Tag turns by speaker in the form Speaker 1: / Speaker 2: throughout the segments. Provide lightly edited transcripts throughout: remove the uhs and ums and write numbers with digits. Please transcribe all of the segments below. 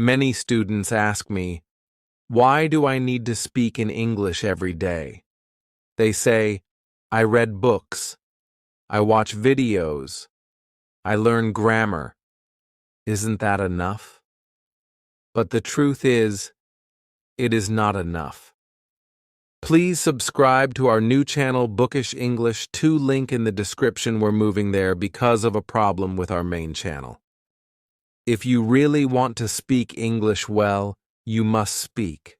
Speaker 1: Many students ask me, why do I need to speak in English every day? They say, I read books, I watch videos, I learn grammar. Isn't that enough? But the truth is, it is not enough. Please subscribe to our new channel, Bookish English, link in the description. We're moving there because of a problem with our main channel. If you really want to speak English well, you must speak.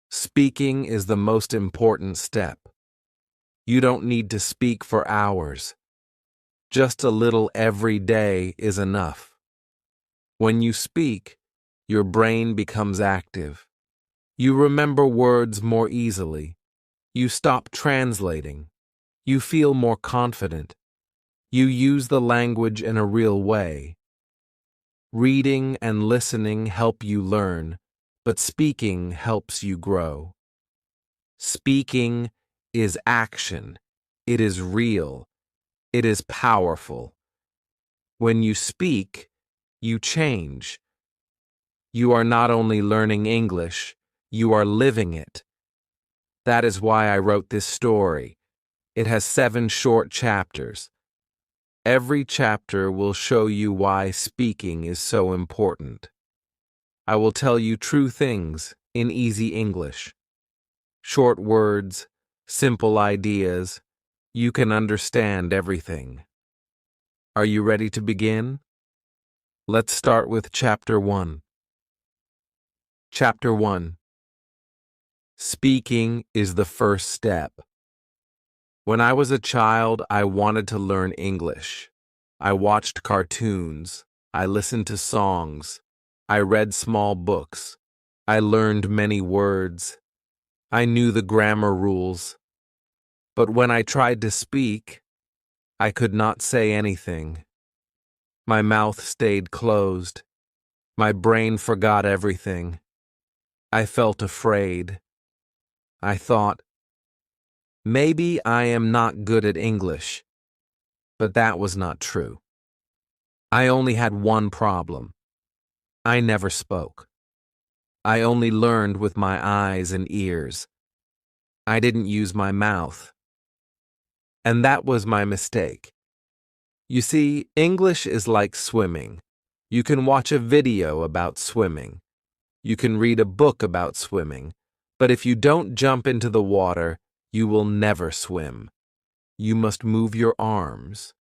Speaker 1: Speaking is the most important step. You don't need to speak for hours. Just a little every day is enough. When you speak, your brain becomes active. You remember words more easily. You stop translating. You feel more confident. You use the language in a real way. Reading and listening help you learn, but speaking helps you grow. Speaking is action. It is real. It is powerful. When you speak, you change. You are not only learning English, you are living it. That is why I wrote this story. It has 7 short chapters. Every chapter will show you why speaking is so important. I will tell you true things in easy English. Short words, simple ideas. You can understand everything. Are you ready to begin? Let's start with Chapter 1. Chapter 1. Speaking is the first step. When I was a child, I wanted to learn English. I watched cartoons. I listened to songs. I read small books. I learned many words. I knew the grammar rules. But when I tried to speak, I could not say anything. My mouth stayed closed. My brain forgot everything. I felt afraid. I thought, maybe I am not good at English. But that was not true. I only had one problem. I never spoke. I only learned with my eyes and ears. I didn't use my mouth. And that was my mistake. You see, English is like swimming. You can watch a video about swimming. You can read a book about swimming. But if you don't jump into the water, you will never swim. You must move your arms.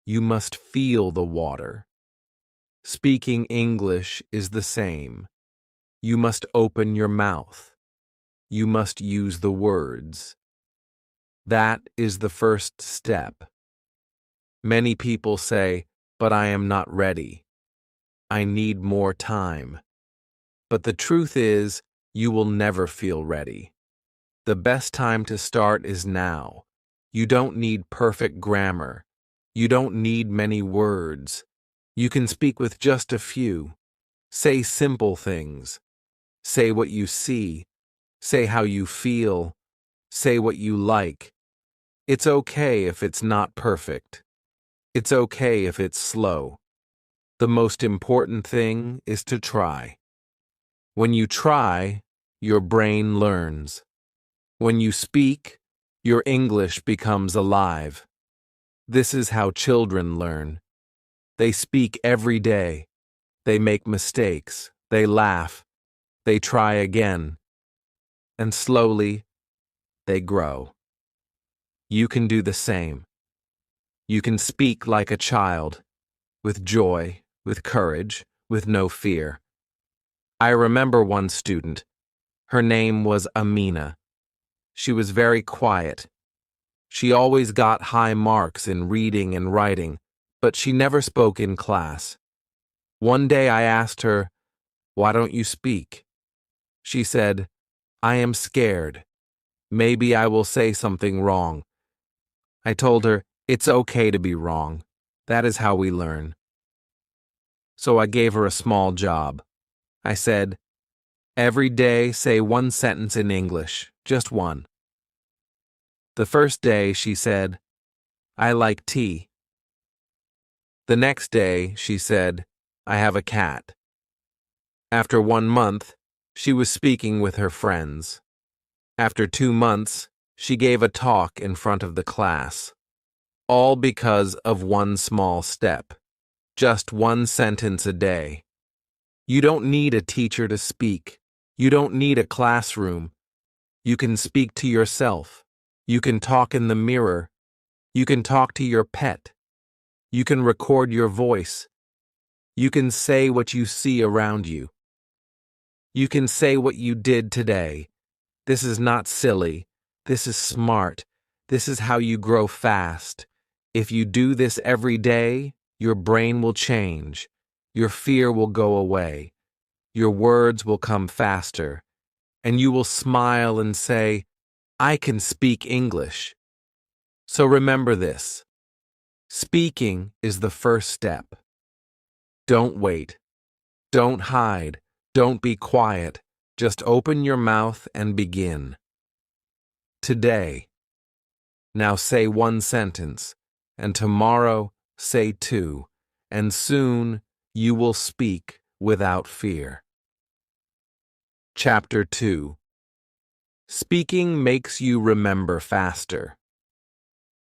Speaker 1: You must feel the water. Speaking English is the same. You must open your mouth. You must use the words. That is the first step. Many people say, but I am not ready. I need more time. But the truth is, you will never feel ready. The best time to start is now. You don't need perfect grammar. You don't need many words. You can speak with just a few. Say simple things. Say what you see. Say how you feel. Say what you like. It's okay if it's not perfect. It's okay if it's slow. The most important thing is to try. When you try, your brain learns. When you speak, your English becomes alive. This is how children learn. They speak every day. They make mistakes. They laugh. They try again. And slowly, they grow. You can do the same. You can speak like a child, with joy, with courage, with no fear. I remember one student. Her name was Amina. She was very quiet. She always got high marks in reading and writing, but she never spoke in class. One day I asked her, "Why don't you speak?" She said, "I am scared. Maybe I will say something wrong." I told her, "It's okay to be wrong. That is how we learn." So I gave her a small job. I said, "Every day say one sentence in English, just one." The first day she said, "I like tea." The next day she said, "I have a cat." After 1 month, she was speaking with her friends. After 2 months, she gave a talk in front of the class. All because of one small step. Just one sentence a day. You don't need a teacher to speak. You don't need a classroom. You can speak to yourself. You can talk in the mirror. You can talk to your pet. You can record your voice. You can say what you see around you. You can say what you did today. This is not silly. This is smart. This is how you grow fast. If you do this every day, your brain will change. Your fear will go away. Your words will come faster. And you will smile and say, I can speak English. So remember this. Speaking is the first step. Don't wait. Don't hide. Don't be quiet. Just open your mouth and begin. Today. Now say one sentence, and tomorrow say two, and soon you will speak without fear. Chapter 2. Speaking makes you remember faster.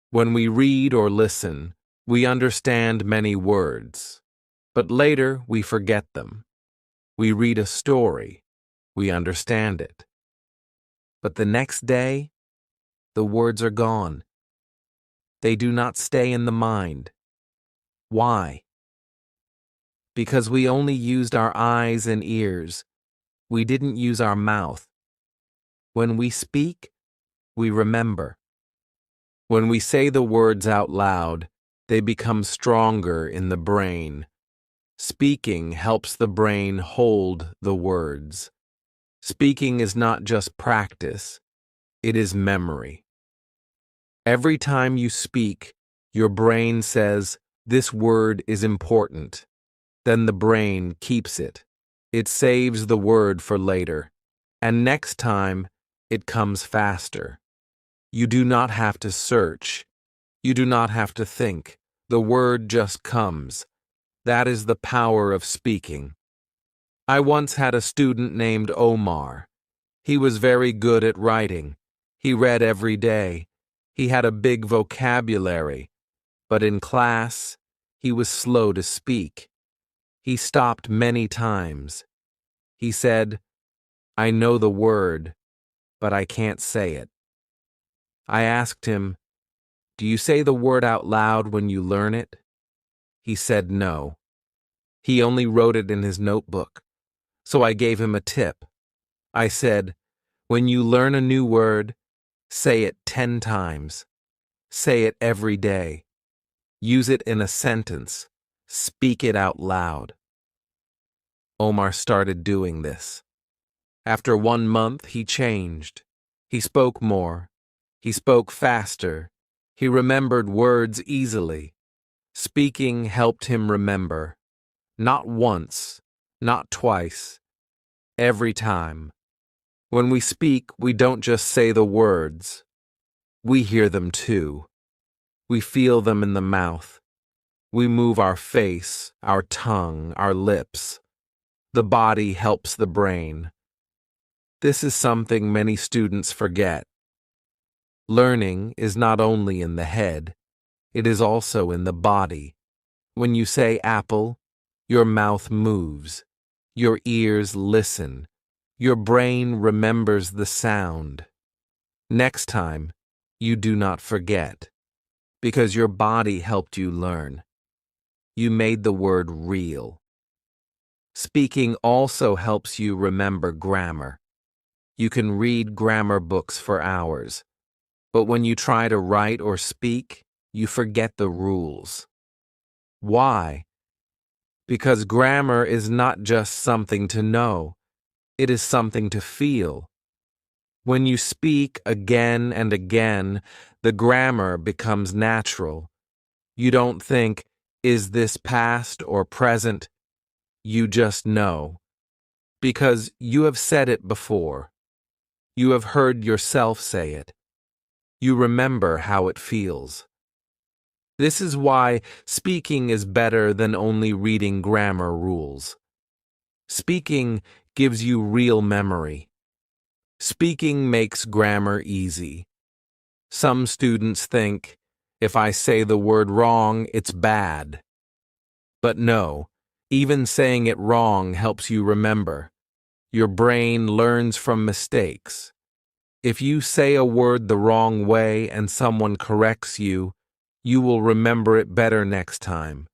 Speaker 1: When we read or listen, we understand many words, but later we forget them. We read a story. We understand it. But the next day, the words are gone. They do not stay in the mind. Why? Because we only used our eyes and ears. We didn't use our mouth. When we speak, we remember. When we say the words out loud, they become stronger in the brain. Speaking helps the brain hold the words. Speaking is not just practice, it is memory. Every time you speak, your brain says, this word is important. Then the brain keeps it. It saves the word for later. And next time, it comes faster. You do not have to search. You do not have to think. The word just comes. That is the power of speaking. I once had a student named Omar. He was very good at writing. He read every day. He had a big vocabulary. But in class, he was slow to speak. He stopped many times. He said, I know the word, but I can't say it. I asked him, do you say the word out loud when you learn it? He said no. He only wrote it in his notebook. So I gave him a tip. I said, when you learn a new word, say it 10 times. Say it every day. Use it in a sentence. Speak it out loud. Omar started doing this. After 1 month, he changed. He spoke more. He spoke faster. He remembered words easily. Speaking helped him remember. Not once, not twice. Every time. When we speak, we don't just say the words. We hear them too. We feel them in the mouth. We move our face, our tongue, our lips. The body helps the brain. This is something many students forget. Learning is not only in the head, it is also in the body. When you say apple, your mouth moves. Your ears listen. Your brain remembers the sound. Next time, you do not forget, because your body helped you learn. You made the word real. Speaking also helps you remember grammar. You can read grammar books for hours, but when you try to write or speak, you forget the rules. Why? Because grammar is not just something to know. It is something to feel. When you speak again and again, the grammar becomes natural. You don't think, is this past or present? You just know. Because you have said it before. You have heard yourself say it. You remember how it feels. This is why speaking is better than only reading grammar rules. Speaking gives you real memory. Speaking makes grammar easy. Some students think, if I say the word wrong, it's bad. But no, even saying it wrong helps you remember. Your brain learns from mistakes. If you say a word the wrong way and someone corrects you, you will remember it better next time.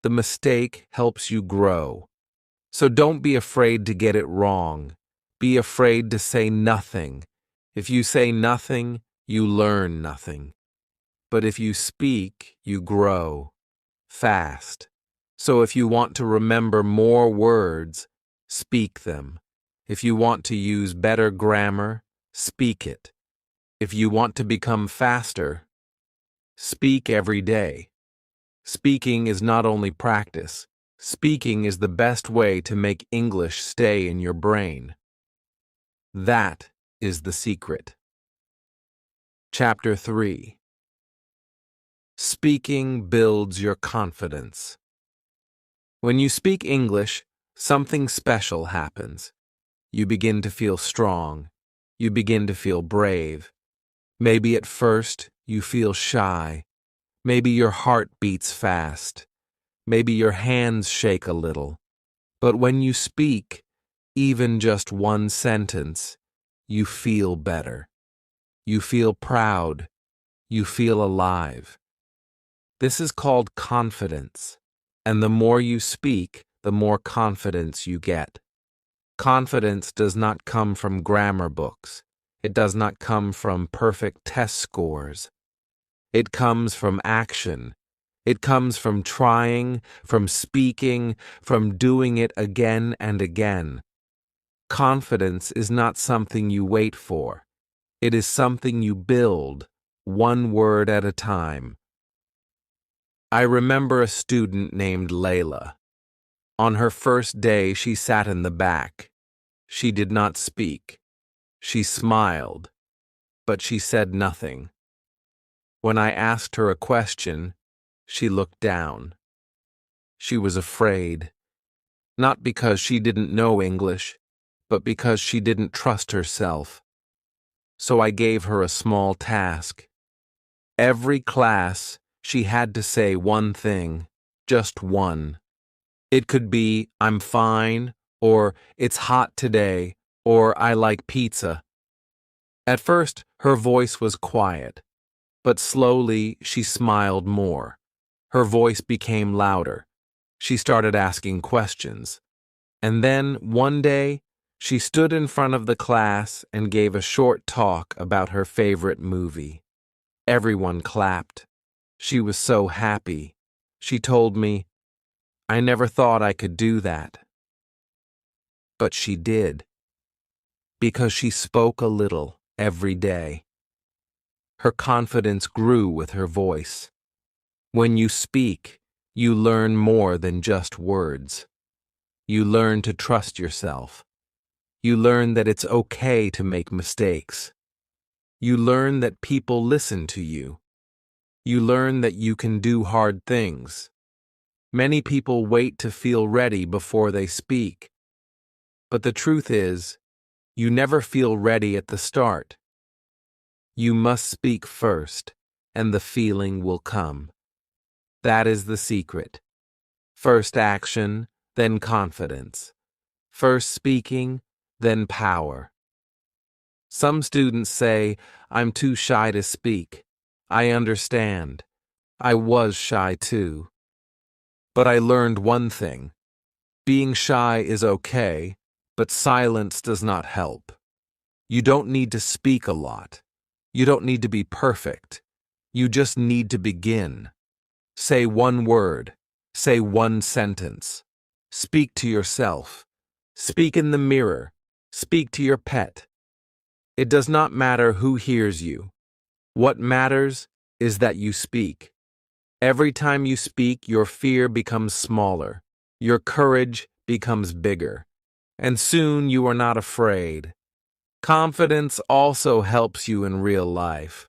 Speaker 1: The mistake helps you grow. So don't be afraid to get it wrong. Be afraid to say nothing. If you say nothing, you learn nothing. But if you speak, you grow fast. So if you want to remember more words, speak them. If you want to use better grammar, speak it. If you want to become faster, speak every day. Speaking is not only practice. Speaking is the best way to make English stay in your brain. That is the secret. Chapter 3. Speaking builds your confidence. When you speak English, something special happens. You begin to feel strong. You begin to feel brave. Maybe at first you feel shy. Maybe your heart beats fast. Maybe your hands shake a little. But when you speak, even just one sentence, you feel better. You feel proud. You feel alive. This is called confidence. And the more you speak, the more confidence you get. Confidence does not come from grammar books. It does not come from perfect test scores. It comes from action. It comes from trying, from speaking, from doing it again and again. Confidence is not something you wait for. It is something you build, one word at a time. I remember a student named Layla. On her first day, she sat in the back. She did not speak. She smiled, but she said nothing. When I asked her a question, she looked down. She was afraid, not because she didn't know English, but because she didn't trust herself. So I gave her a small task. Every class, she had to say one thing, just one. It could be, I'm fine, or it's hot today, or I like pizza. At first, her voice was quiet, but slowly she smiled more. Her voice became louder. She started asking questions. And then, one day, she stood in front of the class and gave a short talk about her favorite movie. Everyone clapped. She was so happy. She told me, I never thought I could do that. But she did. Because she spoke a little every day. Her confidence grew with her voice. When you speak, you learn more than just words. You learn to trust yourself. You learn that it's okay to make mistakes. You learn that people listen to you. You learn that you can do hard things. Many people wait to feel ready before they speak. But the truth is, you never feel ready at the start. You must speak first, and the feeling will come. That is the secret. First action, then confidence. First speaking, then power. Some students say, I'm too shy to speak. I understand. I was shy too. But I learned one thing. Being shy is okay, but silence does not help. You don't need to speak a lot. You don't need to be perfect. You just need to begin. Say one word. Say one sentence. Speak to yourself. Speak in the mirror. Speak to your pet. It does not matter who hears you. What matters is that you speak. Every time you speak, your fear becomes smaller. Your courage becomes bigger. And soon you are not afraid. Confidence also helps you in real life.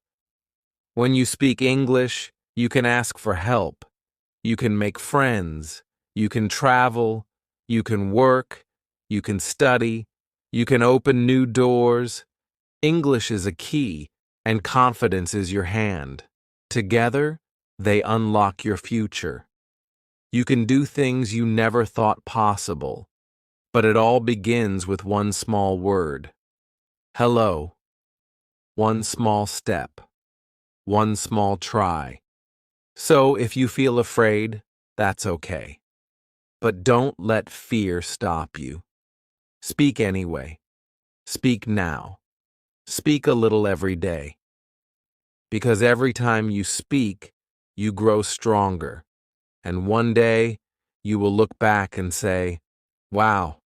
Speaker 1: When you speak English, you can ask for help. You can make friends. You can travel. You can work. You can study. You can open new doors. English is a key, and confidence is your hand. Together, they unlock your future. You can do things you never thought possible, but it all begins with one small word. Hello. One small step. One small try. So if you feel afraid, that's okay. But don't let fear stop you. Speak anyway. Speak now. Speak a little every day. Because every time you speak, you grow stronger. And one day, you will look back and say, wow,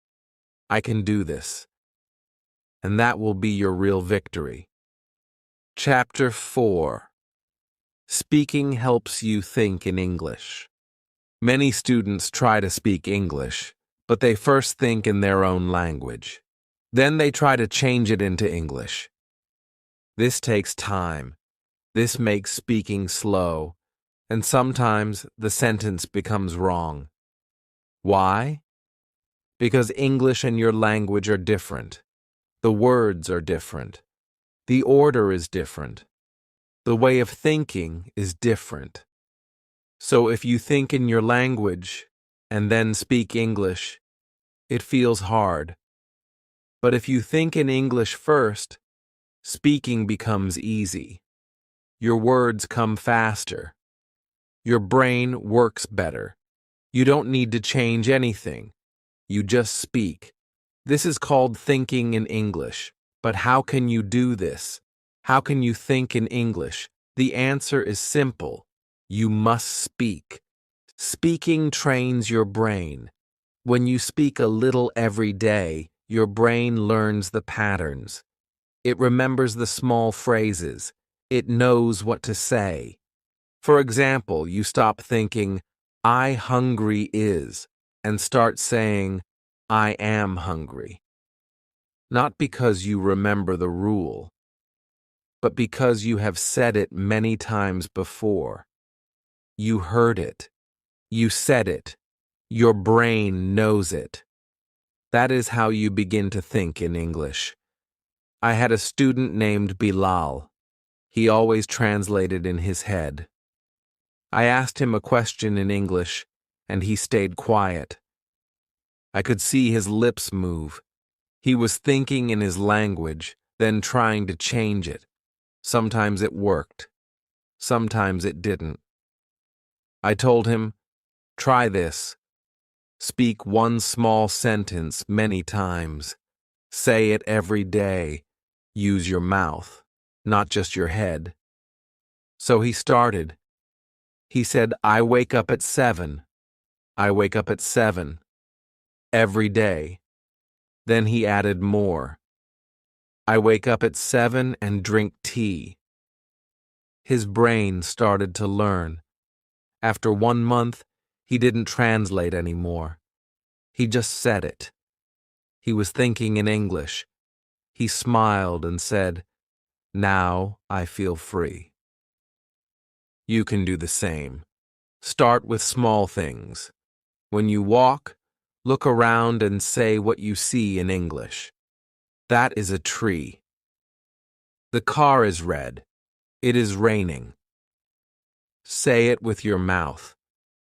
Speaker 1: I can do this. And that will be your real victory. Chapter 4. Speaking helps you think in English. Many students try to speak English, but they first think in their own language. Then they try to change it into English. This takes time. This makes speaking slow, and sometimes the sentence becomes wrong. Why? Because English and your language are different. The words are different. The order is different. The way of thinking is different. So if you think in your language and then speak English, it feels hard. But if you think in English first, speaking becomes easy. Your words come faster. Your brain works better. You don't need to change anything. You just speak. This is called thinking in English. But how can you do this? How can you think in English? The answer is simple. You must speak. Speaking trains your brain. When you speak a little every day, your brain learns the patterns. It remembers the small phrases. It knows what to say. For example, you stop thinking, I hungry is, and start saying, I am hungry. Not because you remember the rule, but because you have said it many times before. You heard it. You said it. Your brain knows it. That is how you begin to think in English. I had a student named Bilal. He always translated in his head. I asked him a question in English, and he stayed quiet. I could see his lips move. He was thinking in his language, then trying to change it. Sometimes it worked. Sometimes it didn't. I told him, try this. Speak one small sentence many times. Say it every day. Use your mouth, not just your head. So he started. He said, I wake up at 7. I wake up at 7. Every day. Then he added more. I wake up at 7 and drink tea. His brain started to learn. After 1 month, he didn't translate anymore. He just said it. He was thinking in English. He smiled and said, now I feel free. You can do the same. Start with small things. When you walk, look around and say what you see in English. That is a tree. The car is red. It is raining. Say it with your mouth.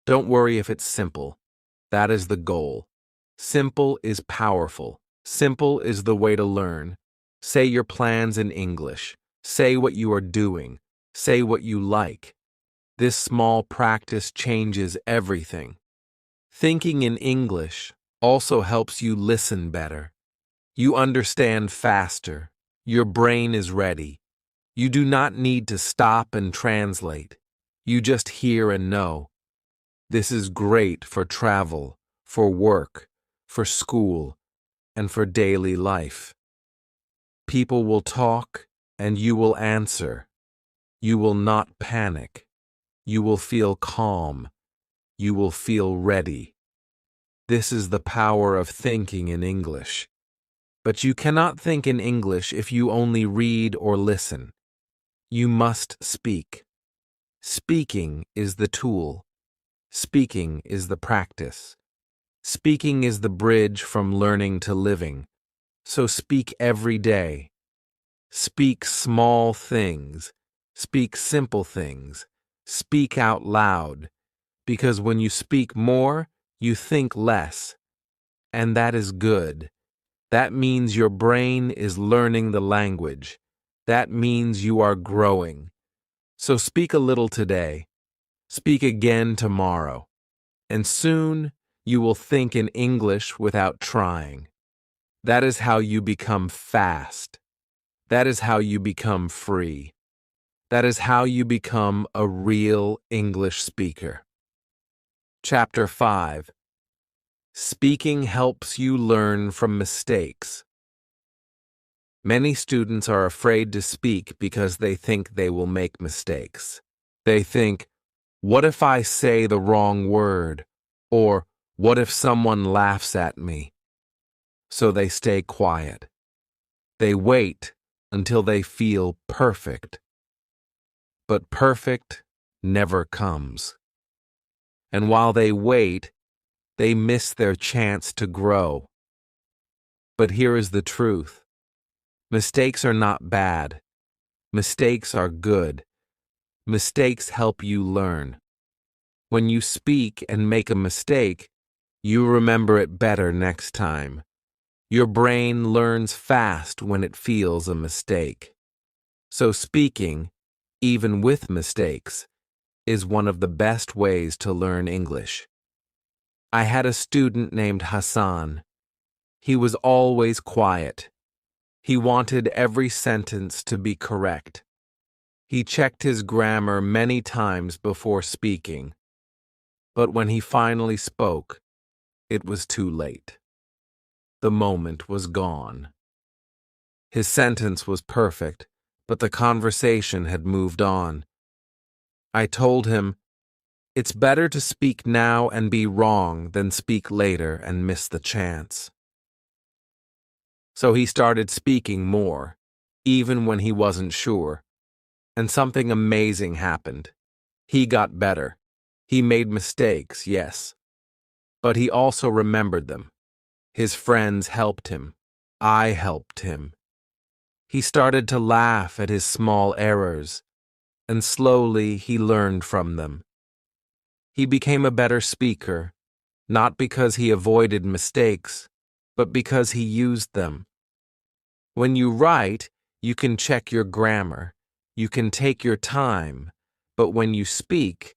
Speaker 1: Don't worry if it's simple. That is the goal. Simple is powerful. Simple is the way to learn. Say your plans in English. Say what you are doing. Say what you like. This small practice changes everything. Thinking in English also helps you listen better. You understand faster. Your brain is ready. You do not need to stop and translate. You just hear and know. This is great for travel, for work, for school, and for daily life. People will talk, and you will answer. You will not panic. You will feel calm. You will feel ready. This is the power of thinking in English. But you cannot think in English if you only read or listen. You must speak. Speaking is the tool. Speaking is the practice. Speaking is the bridge from learning to living, so speak every day. Speak small things. Speak simple things. Speak out loud, because when you speak more, you think less. And that is good. That means your brain is learning the language. That means you are growing. So speak a little today. Speak again tomorrow. And soon you will think in English without trying. That is how you become fast. That is how you become free. That is how you become a real English speaker. Chapter 5. Speaking helps you learn from mistakes. Many students are afraid to speak because they think they will make mistakes. They think, what if I say the wrong word? Or, what if someone laughs at me? So they stay quiet. They wait until they feel perfect. But perfect never comes. And while they wait, they miss their chance to grow. But here is the truth. Mistakes are not bad. Mistakes are good. Mistakes help you learn. When you speak and make a mistake, you remember it better next time. Your brain learns fast when it feels a mistake. So speaking, even with mistakes, is one of the best ways to learn English. I had a student named Hassan. He was always quiet. He wanted every sentence to be correct. He checked his grammar many times before speaking. But when he finally spoke, it was too late. The moment was gone. His sentence was perfect, but the conversation had moved on. I told him, it's better to speak now and be wrong than speak later and miss the chance. So he started speaking more, even when he wasn't sure. And something amazing happened. He got better. He made mistakes, yes. But he also remembered them. His friends helped him. I helped him. He started to laugh at his small errors, and slowly he learned from them. He became a better speaker, not because he avoided mistakes, but because he used them. When you write, you can check your grammar, you can take your time, but when you speak,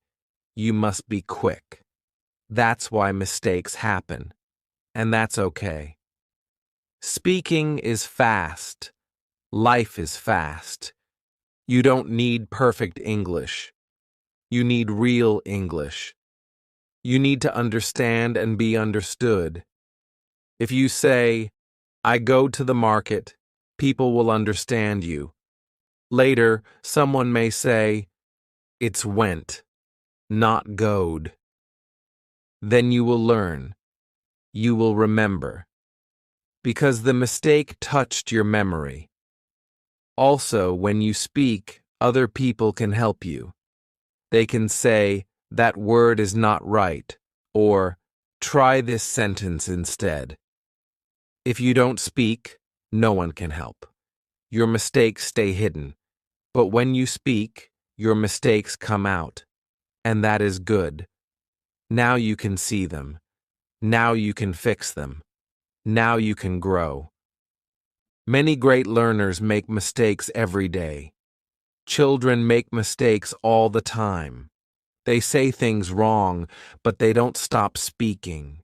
Speaker 1: you must be quick. That's why mistakes happen, and that's okay. Speaking is fast. Life is fast. You don't need perfect English. You need real English. You need to understand and be understood. If you say, I go to the market, people will understand you. Later, someone may say, it's went, not goed. Then you will learn. You will remember. Because the mistake touched your memory. Also, when you speak, other people can help you. They can say, that word is not right, or try this sentence instead. If you don't speak, no one can help. Your mistakes stay hidden. But when you speak, your mistakes come out. And that is good. Now you can see them. Now you can fix them. Now you can grow. Many great learners make mistakes every day. Children make mistakes all the time. They say things wrong, but they don't stop speaking.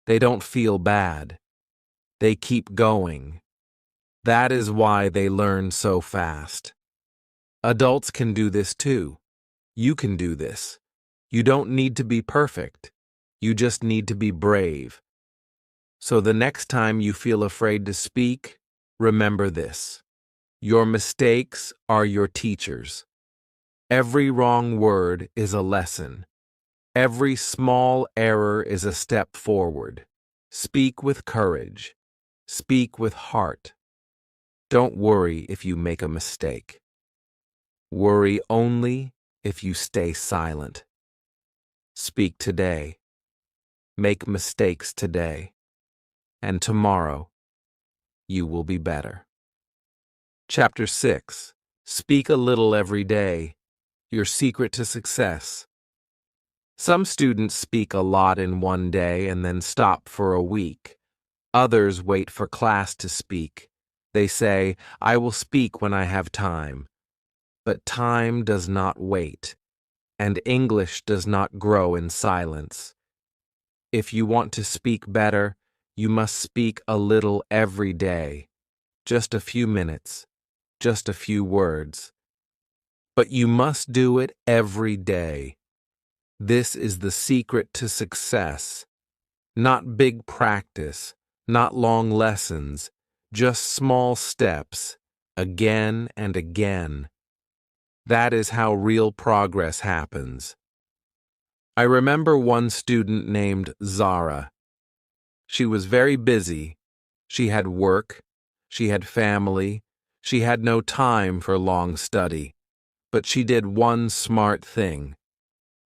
Speaker 1: They don't feel bad. They keep going. That is why they learn so fast. Adults can do this too. You can do this. You don't need to be perfect. You just need to be brave. So the next time you feel afraid to speak, remember this. Your mistakes are your teachers. Every wrong word is a lesson. Every small error is a step forward. Speak with courage. Speak with heart. Don't worry if you make a mistake. Worry only if you stay silent. Speak today. Make mistakes today, and tomorrow you will be better. Chapter 6. Speak a little every day. Your secret to success. Some students speak a lot in one day and then stop for a week. Others wait for class to speak. They say, "I will speak when I have time." But time does not wait, and English does not grow in silence. If you want to speak better, you must speak a little every day. Just a few minutes, just a few words. But you must do it every day. This is the secret to success. Not big practice, not long lessons, just small steps, again and again. That is how real progress happens. I remember one student named Zara. She was very busy. She had work, she had family, she had no time for long study. But she did one smart thing.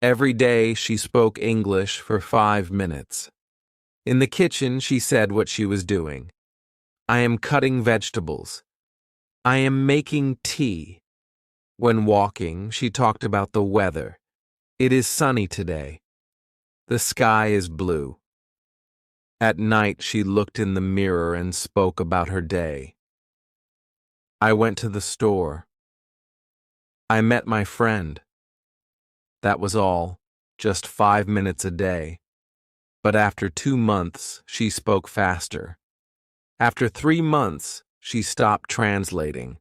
Speaker 1: Every day she spoke English for 5 minutes. In the kitchen, she said what she was doing. "I am cutting vegetables. I am making tea." When walking, she talked about the weather. "It is sunny today. The sky is blue." At night, she looked in the mirror and spoke about her day. "I went to the store. I met my friend." That was all, just 5 minutes a day. But after 2 months, she spoke faster. After 3 months, she stopped translating.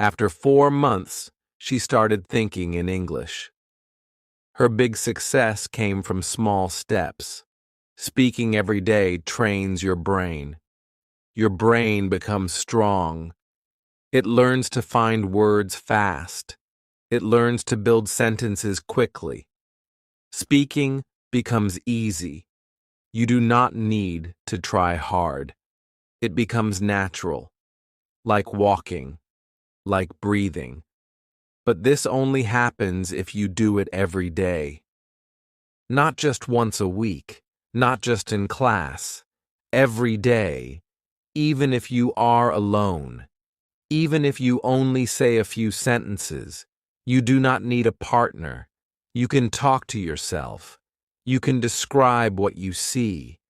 Speaker 1: After 4 months, she started thinking in English. Her big success came from small steps. Speaking every day trains your brain. Your brain becomes strong. It learns to find words fast. It learns to build sentences quickly. Speaking becomes easy. You do not need to try hard. It becomes natural, like walking, like breathing. But this only happens if you do it every day. Not just once a week, not just in class. Every day, even if you are alone, even if you only say a few sentences. You do not need a partner. You can talk to yourself. You can describe what you see.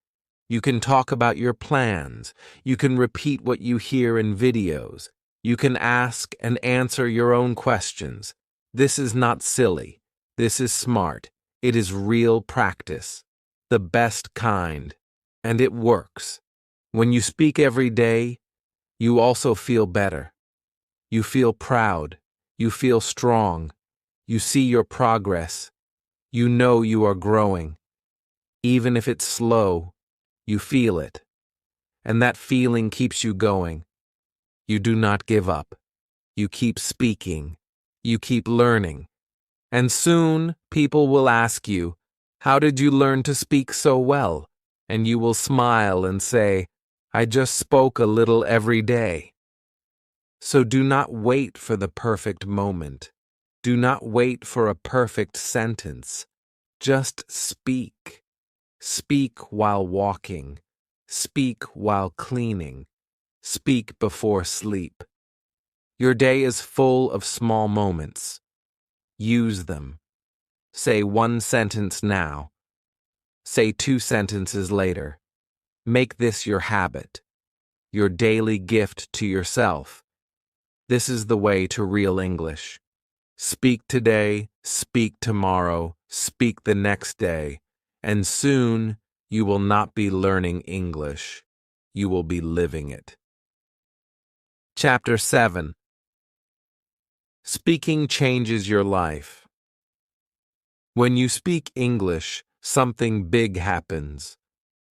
Speaker 1: You can talk about your plans. You can repeat what you hear in videos. You can ask and answer your own questions. This is not silly. This is smart. It is real practice, the best kind, and it works. When you speak every day, you also feel better. You feel proud. You feel strong. You see your progress. You know you are growing. Even if it's slow, you feel it. And that feeling keeps you going. You do not give up. You keep speaking. You keep learning. And soon, people will ask you, "How did you learn to speak so well?" And you will smile and say, "I just spoke a little every day." So do not wait for the perfect moment. Do not wait for a perfect sentence. Just speak. Speak while walking. Speak while cleaning. Speak before sleep. Your day is full of small moments. Use them. Say one sentence now. Say 2 sentences later. Make this your habit, your daily gift to yourself. This is the way to real English. Speak today, speak tomorrow, speak the next day, and soon you will not be learning English. You will be living it. Chapter 7. Speaking changes your life. When you speak English, something big happens.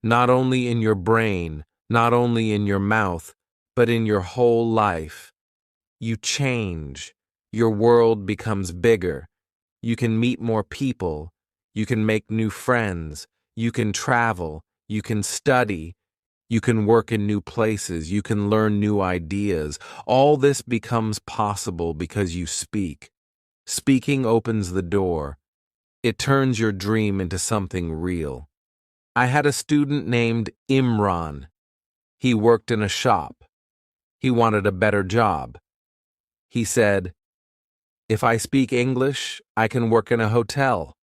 Speaker 1: Not only in your brain, not only in your mouth, but in your whole life. You change. Your world becomes bigger. You can meet more people. You can make new friends. You can travel. You can study. You can work in new places. You can learn new ideas. All this becomes possible because you speak. Speaking opens the door. It turns your dream into something real. I had a student named Imran. He worked in a shop. He wanted a better job. He said, "If I speak English, I can work in a hotel.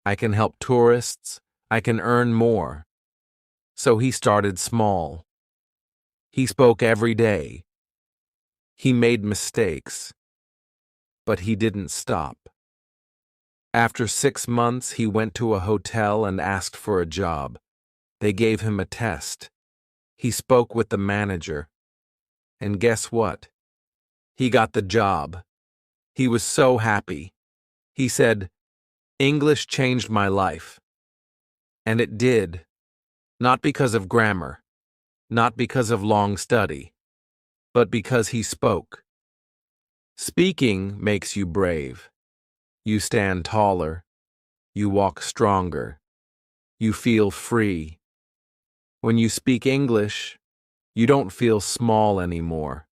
Speaker 1: I can help tourists. I can earn more." So he started small. He spoke every day. He made mistakes, but he didn't stop. After 6 months, he went to a hotel and asked for a job. They gave him a test. He spoke with the manager. And guess what? He got the job. He was so happy. He said, "English changed my life." And it did. Not because of grammar, not because of long study, but because he spoke. Speaking makes you brave. You stand taller. You walk stronger. You feel free. When you speak English, you don't feel small anymore.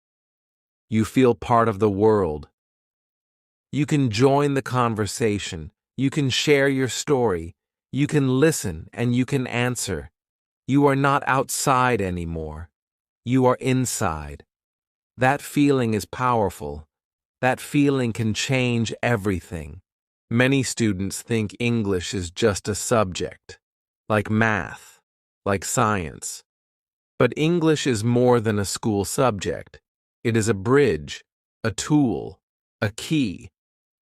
Speaker 1: You feel part of the world. You can join the conversation. You can share your story. You can listen and you can answer. You are not outside anymore. You are inside. That feeling is powerful. That feeling can change everything. Many students think English is just a subject, like math, like science. But English is more than a school subject. It is a bridge, a tool, a key.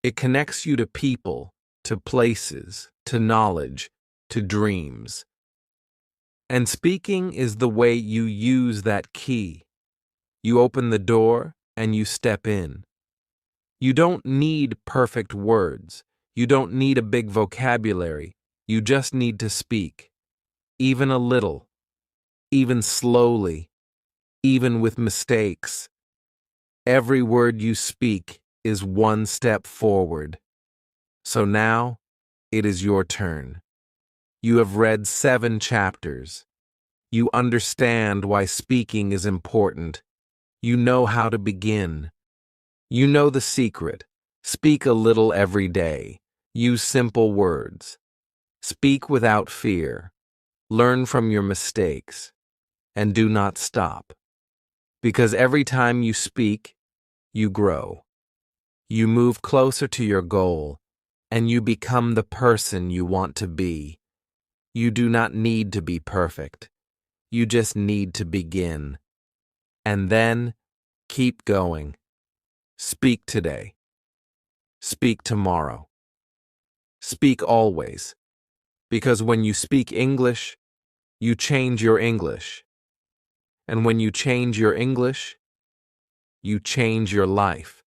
Speaker 1: It connects you to people, to places, to knowledge, to dreams. And speaking is the way you use that key. You open the door and you step in. You don't need perfect words. You don't need a big vocabulary. You just need to speak. Even a little. Even slowly. Even with mistakes. Every word you speak is one step forward. So now, it is your turn. You have read 7 chapters. You understand why speaking is important. You know how to begin. You know the secret. Speak a little every day. Use simple words. Speak without fear. Learn from your mistakes. And do not stop. Because every time you speak, you grow. You move closer to your goal, and you become the person you want to be. You do not need to be perfect. You just need to begin. And then, keep going. Speak today. Speak tomorrow. Speak always. Because when you speak English, you change your English. And when you change your English, you change your life.